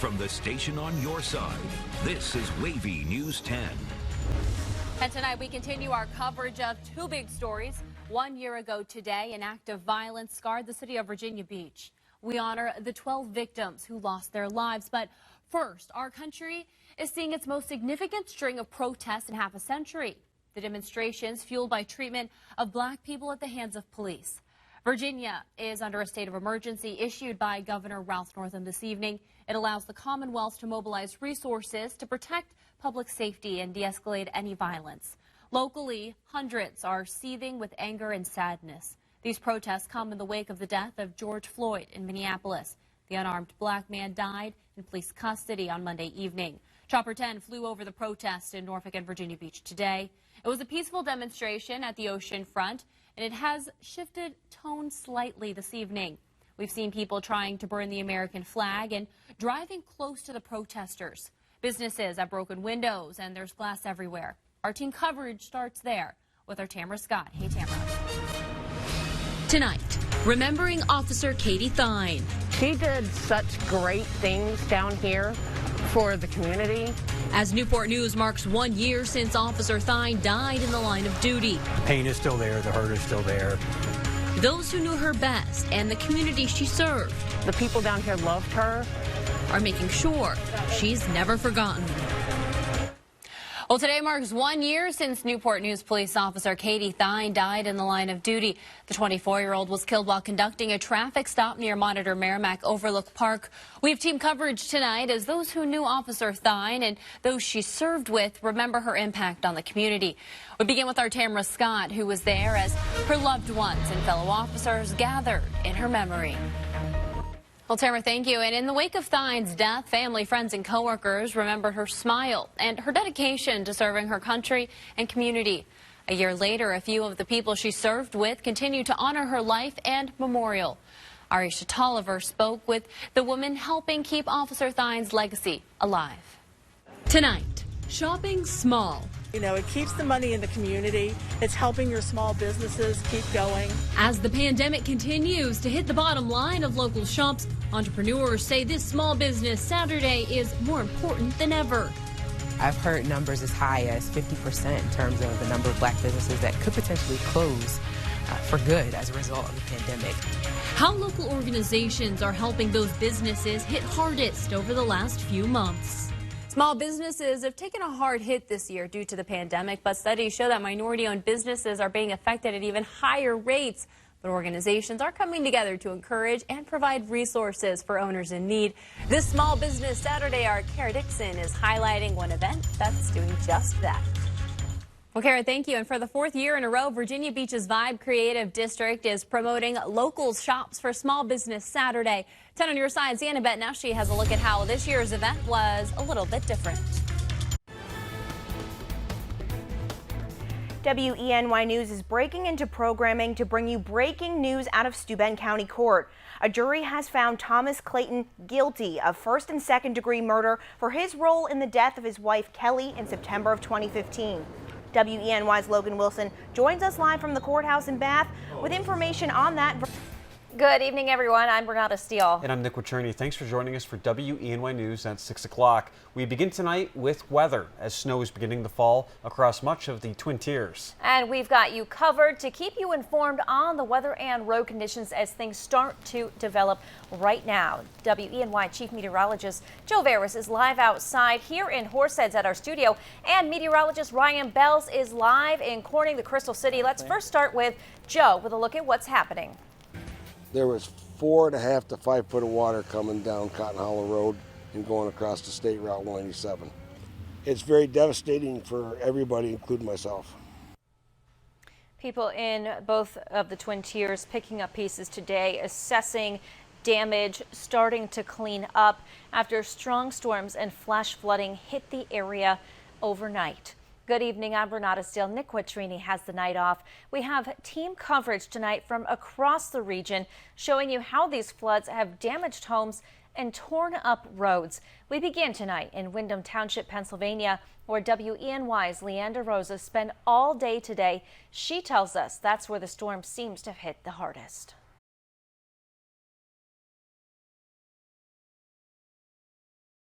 from the station on your side. This is Wavy News 10. And tonight we continue our coverage of two big stories. 1 year ago today, an act of violence scarred the city of Virginia Beach. We honor the 12 victims who lost their lives. But first, our country is seeing its most significant string of protests in half a century. The demonstrations fueled by treatment of black people at the hands of police. Virginia is under a state of emergency issued by Governor Ralph Northam this evening. It allows the Commonwealth to mobilize resources to protect public safety and de-escalate any violence. Locally, hundreds are seething with anger and sadness. These protests come in the wake of the death of George Floyd in Minneapolis. The unarmed black man died in police custody on Monday evening. Chopper 10 flew over the protest in Norfolk and Virginia Beach today. It was a peaceful demonstration at the ocean front, and it has shifted tone slightly this evening. We've seen people trying to burn the American flag and driving close to the protesters. Businesses have broken windows, and there's glass everywhere. Our team coverage starts there with our Tamara Scott. Hey, Tamara. Tonight, remembering Officer Katie THYNE. She did such great things down here for the community. As Newport News marks 1 year since Officer THYNE died in the line of duty. The pain is still there, the hurt is still there. Those who knew her best and the community she served. The people down here loved her. Are making sure she's never forgotten. Well, today marks 1 year since Newport News police officer Katie THYNE died in the line of duty. The 24-year-old was killed while conducting a traffic stop near Monitor Merrimack Overlook Park. We have team coverage tonight as those who knew Officer THYNE and those she served with remember her impact on the community. We begin with our Tamara Scott, who was there as her loved ones and fellow officers gathered in her memory. Well, Tamara, thank you. And in the wake of THYNE's death, family, friends, and coworkers remembered her smile and her dedication to serving her country and community. A year later, a few of the people she served with continue to honor her life and memorial. Arisha Tolliver spoke with the woman helping keep Officer THYNE's legacy alive. Tonight, shopping small. You know, it keeps the money in the community. It's helping your small businesses keep going. As the pandemic continues to hit the bottom line of local shops, entrepreneurs say this Small Business Saturday is more important than ever. I've heard numbers as high as 50% in terms of the number of black businesses that could potentially close for good as a result of the pandemic. How local organizations are helping those businesses hit hardest over the last few months. Small businesses have taken a hard hit this year due to the pandemic, but studies show that minority-owned businesses are being affected at even higher rates. But organizations are coming together to encourage and provide resources for owners in need. This Small Business Saturday, our Kara Dixon is highlighting one event that's doing just that. Well, Kara, thank you. And for the fourth year in a row, Virginia Beach's Vibe Creative District is promoting local shops for Small Business Saturday. 10 on your side, Sienna Betnashi has a look at how this year's event was a little bit different. WENY News is breaking into programming to bring you breaking news out of Steuben County Court. A jury has found Thomas Clayton guilty of first and second degree murder for his role in the death of his wife Kelly in September of 2015. WENY's Logan Wilson joins us live from the courthouse in Bath with information on that. Good evening, everyone. I'm Renata Steele. And I'm Nick Wacherney. Thanks for joining us for WENY News at 6 o'clock. We begin tonight with weather as snow is beginning to fall across much of the Twin Tiers. And we've got you covered to keep you informed on the weather and road conditions as things start to develop right now. WENY Chief Meteorologist Joe Veras is live outside here in Horseheads at our studio, and meteorologist Ryan Bells is live in Corning, the Crystal City. Let's first start with Joe with a look at what's happening. There was 4.5 to 5 foot of water coming down Cotton Hollow Road and going across the State Route 187. It's very devastating for everybody, including myself. People in both of the Twin Tiers picking up pieces today, assessing damage, starting to clean up after strong storms and flash flooding hit the area overnight. Good evening, I'm Renata Steele. Nick Wacherney has the night off. We have team coverage tonight from across the region showing you how these floods have damaged homes and torn up roads. We begin tonight in Windham Township, Pennsylvania, where WENY's Leanda Rosa spent all day today. She tells us that's where the storm seems to have hit the hardest.